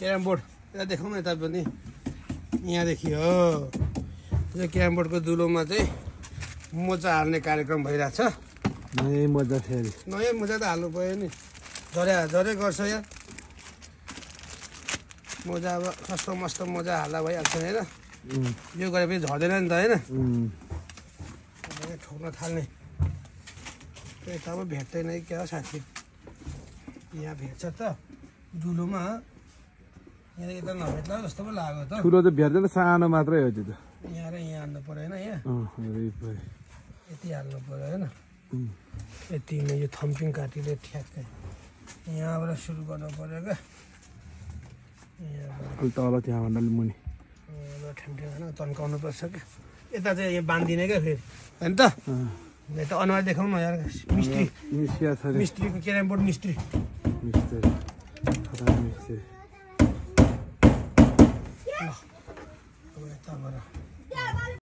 Carrom board यता देखाउँ न यता पनि यहाँदेखि हो यो क्यारम बोर्डको दुलोमा चाहिँ मोजा हाल्ने कार्यक्रम भइरहेछ। नयाँ मोजा फेरि नयाँ मोजा त हाल्नु पऱ्यो नि, झरे गर्छ यार मोजा। अब कस्तो मस्तो मोजा हाल्दा भइहाल्छ होइन, यो गरेपछि झर्दैन नि त होइन। ठोक्न थाल्ने यता अब भेट्दैन क्या साथी, यहाँ भेट्छ त दुलोमा, यहाँ यता नभेट्ला जस्तो पो लाग्यो त। ठुलो त भेट्दैन, सानो मात्रै हो त्यो त। यहाँ र यहाँ हाल्नु पऱ्यो होइन, यहाँ यति हाल्नु पऱ्यो होइन। यतिमा यो थम्पिङ काटीले ठ्याक्कै यहाँबाट सुरु गर्नु पऱ्यो क्या, अलि तल त्यहाँभन्दा अलि मुनि यहाँबाट ठ्याम्ठ्याङ होइन तन्काउनु पर्छ क्या। यता चाहिँ यहाँ बाँधिदिने क्या फेरि होइन त। यता अनुहार देखाउनु न यार, मिस्त्रीको क्यारम बोर्ड मिस्त्री। अब यताबाट